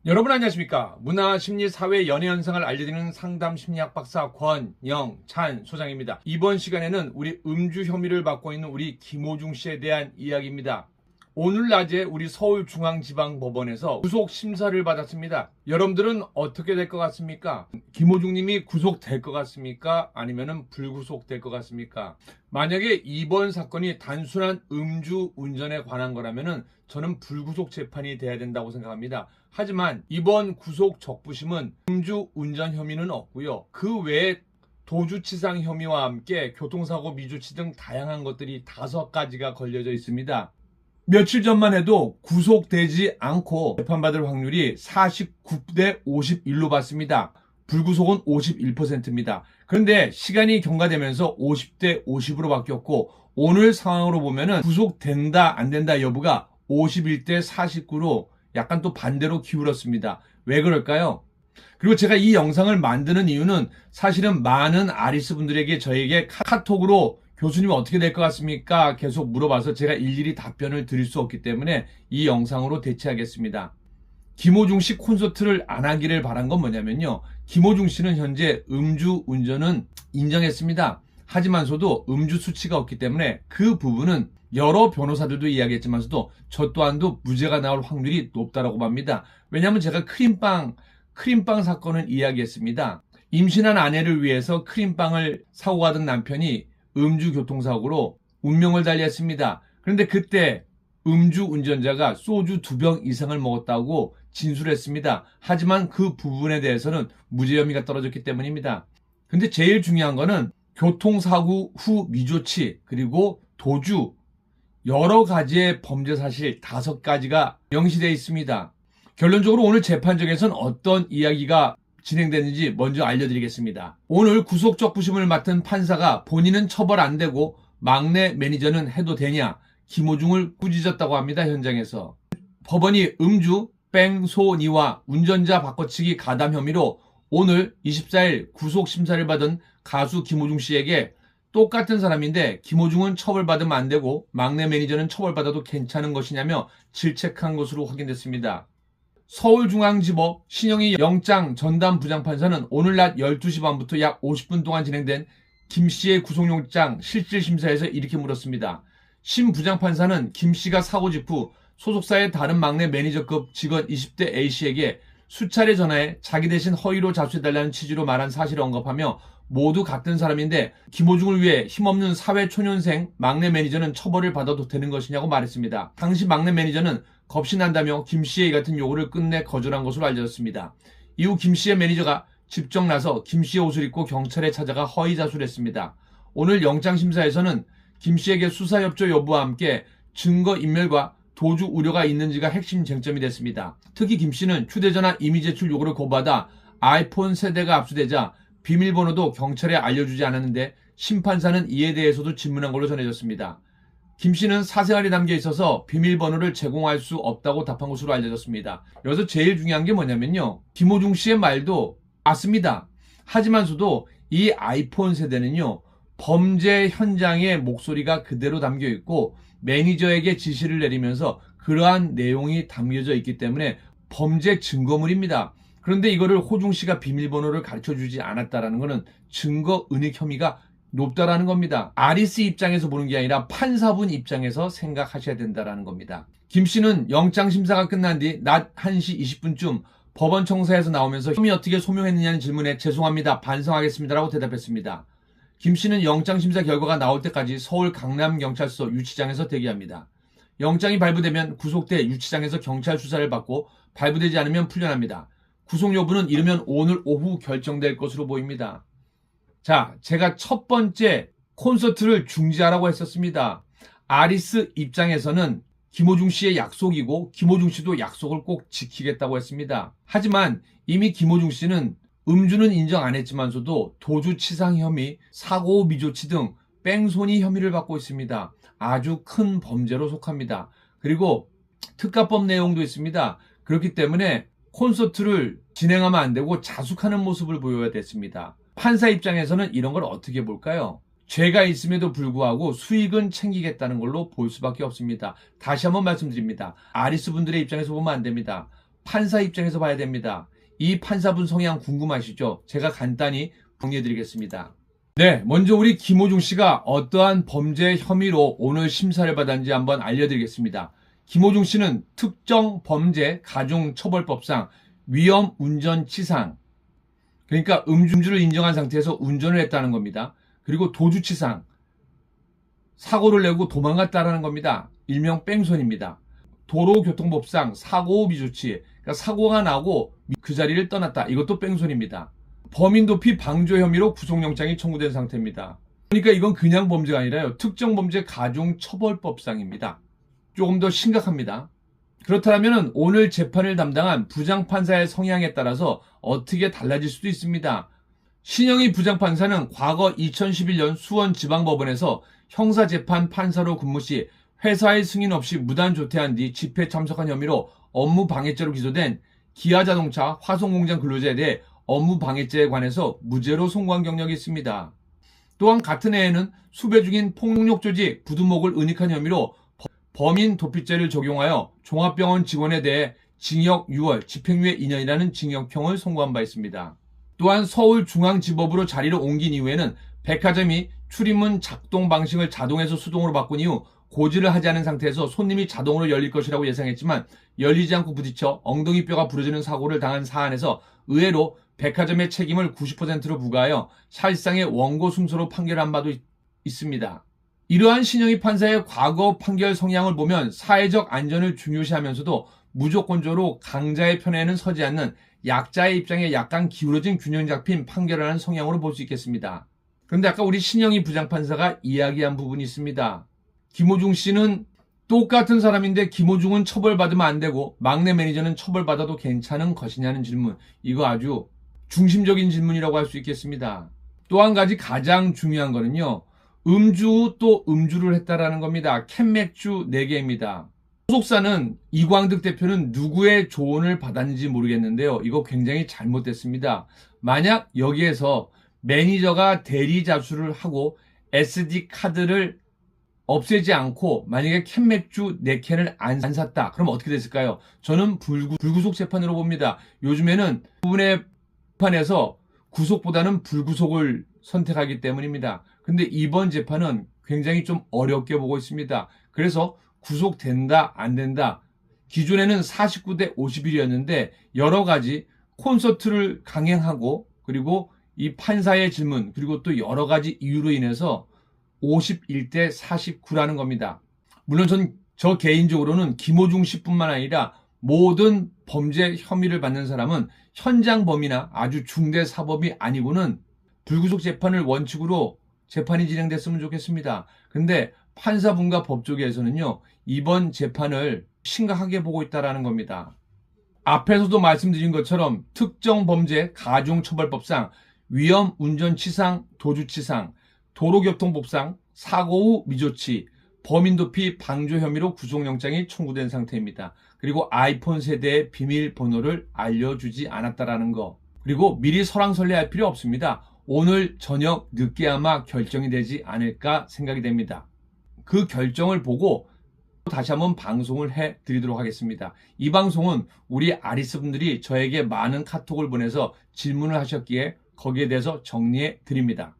여러분 안녕하십니까? 문화, 심리, 사회, 연애 현상을 알려드리는 상담 심리학 박사 권영찬 소장입니다. 이번 시간에는 우리 음주 혐의를 받고 있는 우리 김호중 씨에 대한 이야기입니다. 오늘 낮에 우리 서울중앙지방법원에서 구속 심사를 받았습니다. 여러분들은 어떻게 될 것 같습니까? 김호중 님이 구속될 것 같습니까? 아니면 불구속될 것 같습니까? 만약에 이번 사건이 단순한 음주 운전에 관한 거라면 저는 불구속 재판이 돼야 된다고 생각합니다. 하지만 이번 구속 적부심은 음주 운전 혐의는 없고요. 그 외에 도주치상 혐의와 함께 교통사고 미조치 등 다양한 것들이 5가지가 걸려져 있습니다. 며칠 전만 해도 구속되지 않고 재판받을 확률이 49대 51로 봤습니다. 불구속은 51%입니다. 그런데 시간이 경과되면서 50대 50으로 바뀌었고 오늘 상황으로 보면은 구속된다 안 된다 여부가 51대 49로 약간 또 반대로 기울었습니다. 왜 그럴까요? 그리고 제가 이 영상을 만드는 이유는 사실은 많은 아리스 분들에게 저에게 카톡으로 교수님 어떻게 될 것 같습니까? 계속 물어봐서 제가 일일이 답변을 드릴 수 없기 때문에 이 영상으로 대체하겠습니다. 김호중 씨 콘서트를 안 하기를 바란 건 뭐냐면요. 김호중 씨는 현재 음주 운전은 인정했습니다. 하지만서도 음주 수치가 없기 때문에 그 부분은 여러 변호사들도 이야기했지만서도 저 또한도 무죄가 나올 확률이 높다라고 봅니다. 왜냐하면 제가 크림빵 사건을 이야기했습니다. 임신한 아내를 위해서 크림빵을 사고 가던 남편이 음주 교통사고로 운명을 달리했습니다. 그런데 그때 음주 운전자가 소주 2병 이상을 먹었다고 진술했습니다. 하지만 그 부분에 대해서는 무죄 혐의가 떨어졌기 때문입니다. 근데 제일 중요한 거는 교통사고 후 미조치 그리고 도주 여러 가지의 범죄 사실 5가지가 명시되어 있습니다. 결론적으로 오늘 재판정에서는 어떤 이야기가 진행되는지 먼저 알려드리겠습니다. 오늘 구속 적부심을 맡은 판사가 본인은 처벌 안 되고 막내 매니저는 해도 되냐 김호중을 꾸짖었다고 합니다. 현장에서. 법원이 음주, 뺑소니와 운전자 바꿔치기 가담 혐의로 오늘 24일 구속 심사를 받은 가수 김호중 씨에게 똑같은 사람인데 김호중은 처벌받으면 안 되고 막내 매니저는 처벌받아도 괜찮은 것이냐며 질책한 것으로 확인됐습니다. 서울중앙지법 신영희 영장 전담 부장판사는 오늘 낮 12시 반부터 약 50분 동안 진행된 김 씨의 구속영장 실질심사에서 이렇게 물었습니다. 신 부장판사는 김 씨가 사고 직후 소속사의 다른 막내 매니저급 직원 20대 A 씨에게 수차례 전화해 자기 대신 허위로 자수해달라는 취지로 말한 사실을 언급하며 모두 같은 사람인데 김호중을 위해 힘없는 사회초년생 막내 매니저는 처벌을 받아도 되는 것이냐고 말했습니다. 당시 막내 매니저는 겁이 난다며 김 씨의 이 같은 요구를 끝내 거절한 것으로 알려졌습니다. 이후 김 씨의 매니저가 직접 나서 김 씨의 옷을 입고 경찰에 찾아가 허위 자수를 했습니다. 오늘 영장심사에서는 김 씨에게 수사협조 여부와 함께 증거인멸과 도주 우려가 있는지가 핵심 쟁점이 됐습니다. 특히 김 씨는 휴대전화 이미 제출 요구를 거부하다 아이폰 세대가 압수되자 비밀번호도 경찰에 알려주지 않았는데 심판사는 이에 대해서도 질문한 걸로 전해졌습니다. 김 씨는 사생활이 담겨 있어서 비밀번호를 제공할 수 없다고 답한 것으로 알려졌습니다. 여기서 제일 중요한 게 뭐냐면요. 김호중 씨의 말도 맞습니다. 하지만서도 이 아이폰 세대는요. 범죄 현장의 목소리가 그대로 담겨 있고 매니저에게 지시를 내리면서 그러한 내용이 담겨져 있기 때문에 범죄 증거물입니다. 그런데 이거를 호중 씨가 비밀번호를 가르쳐주지 않았다라는 것은 증거 은닉 혐의가 높다라는 겁니다. 아리스 입장에서 보는 게 아니라 판사분 입장에서 생각하셔야 된다라는 겁니다. 김 씨는 영장심사가 끝난 뒤 낮 1시 20분쯤 법원 청사에서 나오면서 혐의 어떻게 소명했느냐는 질문에 죄송합니다. 반성하겠습니다라고 대답했습니다. 김 씨는 영장심사 결과가 나올 때까지 서울 강남경찰서 유치장에서 대기합니다. 영장이 발부되면 구속돼 유치장에서 경찰 수사를 받고 발부되지 않으면 풀려납니다. 구속 여부는 이르면 오늘 오후 결정될 것으로 보입니다. 자, 제가 첫 번째 콘서트를 중지하라고 했었습니다. 아리스 입장에서는 김호중 씨의 약속이고 김호중 씨도 약속을 꼭 지키겠다고 했습니다. 하지만 이미 김호중 씨는 음주는 인정 안 했지만서도 도주치상 혐의, 사고 미조치 등 뺑소니 혐의를 받고 있습니다. 아주 큰 범죄로 속합니다. 그리고 특가법 내용도 있습니다. 그렇기 때문에 콘서트를 진행하면 안 되고 자숙하는 모습을 보여야 됐습니다. 판사 입장에서는 이런 걸 어떻게 볼까요? 죄가 있음에도 불구하고 수익은 챙기겠다는 걸로 볼 수밖에 없습니다. 다시 한번 말씀드립니다. 아리스 분들의 입장에서 보면 안 됩니다. 판사 입장에서 봐야 됩니다. 이 판사분 성향 궁금하시죠? 제가 간단히 정리해드리겠습니다. 네, 먼저 우리 김호중 씨가 어떠한 범죄 혐의로 오늘 심사를 받았는지 한번 알려드리겠습니다. 김호중 씨는 특정 범죄 가중처벌법상 위험 운전치상, 그러니까 음주를 인정한 상태에서 운전을 했다는 겁니다. 그리고 도주치상, 사고를 내고 도망갔다는 겁니다. 일명 뺑소니입니다. 도로교통법상 사고 후 미조치, 그러니까 사고가 나고 그 자리를 떠났다. 이것도 뺑소니입니다. 범인도피 방조 혐의로 구속영장이 청구된 상태입니다. 그러니까 이건 그냥 범죄가 아니라요. 특정범죄 가중처벌법상입니다. 조금 더 심각합니다. 그렇다면 오늘 재판을 담당한 부장판사의 성향에 따라서 어떻게 달라질 수도 있습니다. 신영희 부장판사는 과거 2011년 수원지방법원에서 형사재판 판사로 근무 시 회사의 승인 없이 무단 조퇴한 뒤 집회에 참석한 혐의로 업무방해죄로 기소된 기아자동차 화성공장 근로자에 대해 업무방해죄에 관해서 무죄로 송고한 경력이 있습니다. 또한 같은 해에는 수배 중인 폭력조직 부두목을 은닉한 혐의로 범인 도피죄를 적용하여 종합병원 직원에 대해 징역 6월, 집행유예 2년이라는 징역형을 선고한 바 있습니다. 또한 서울중앙지법으로 자리를 옮긴 이후에는 백화점이 출입문 작동 방식을 자동에서 수동으로 바꾼 이후 고지를 하지 않은 상태에서 손님이 자동으로 열릴 것이라고 예상했지만 열리지 않고 부딪혀 엉덩이뼈가 부러지는 사고를 당한 사안에서 의외로 백화점의 책임을 90%로 부과하여 사실상의 원고 승소로 판결한 바도 있습니다. 이러한 신영희 판사의 과거 판결 성향을 보면 사회적 안전을 중요시하면서도 무조건적으로 강자의 편에는 서지 않는 약자의 입장에 약간 기울어진 균형 잡힌 판결을 하는 성향으로 볼 수 있겠습니다. 그런데 아까 우리 신영희 부장판사가 이야기한 부분이 있습니다. 김호중 씨는 똑같은 사람인데 김호중은 처벌받으면 안 되고 막내 매니저는 처벌받아도 괜찮은 것이냐는 질문. 이거 아주 중심적인 질문이라고 할 수 있겠습니다. 또 한 가지 가장 중요한 거는요. 음주 후 또 음주를 했다라는 겁니다. 캔맥주 4개입니다. 소속사는 이광득 대표는 누구의 조언을 받았는지 모르겠는데요. 이거 굉장히 잘못됐습니다. 만약 여기에서 매니저가 대리 자수를 하고 SD 카드를 없애지 않고 만약에 캔맥주 4캔을 안 샀다. 그럼 어떻게 됐을까요? 저는 불구속 재판으로 봅니다. 요즘에는 부분의 재판에서 구속보다는 불구속을 선택하기 때문입니다. 근데 이번 재판은 굉장히 좀 어렵게 보고 있습니다. 그래서 구속된다 안 된다. 기존에는 49대 51이었는데 여러 가지 콘서트를 강행하고 그리고 이 판사의 질문 그리고 또 여러 가지 이유로 인해서 51대 49라는 겁니다. 물론 저 개인적으로는 김호중 씨뿐만 아니라 모든 범죄 혐의를 받는 사람은 현장 범이나 아주 중대 사범이 아니고는 불구속 재판을 원칙으로 재판이 진행됐으면 좋겠습니다. 근데 판사분과 법조계에서는요, 이번 재판을 심각하게 보고 있다는 겁니다. 앞에서도 말씀드린 것처럼 특정 범죄 가중처벌법상 위험 운전치상, 도주치상, 도로교통법상 사고 후 미조치, 범인도피 방조 혐의로 구속영장이 청구된 상태입니다. 그리고 아이폰 세대의 비밀번호를 알려주지 않았다라는 거. 그리고 미리 설왕설래할 필요 없습니다. 오늘 저녁 늦게아마 결정이 되지 않을까 생각이 됩니다. 그 결정을 보고 다시 한번 방송을 해드리도록 하겠습니다. 이 방송은 우리 아리스 분들이 저에게 많은 카톡을 보내서 질문을 하셨기에 거기에 대해서 정리해 드립니다.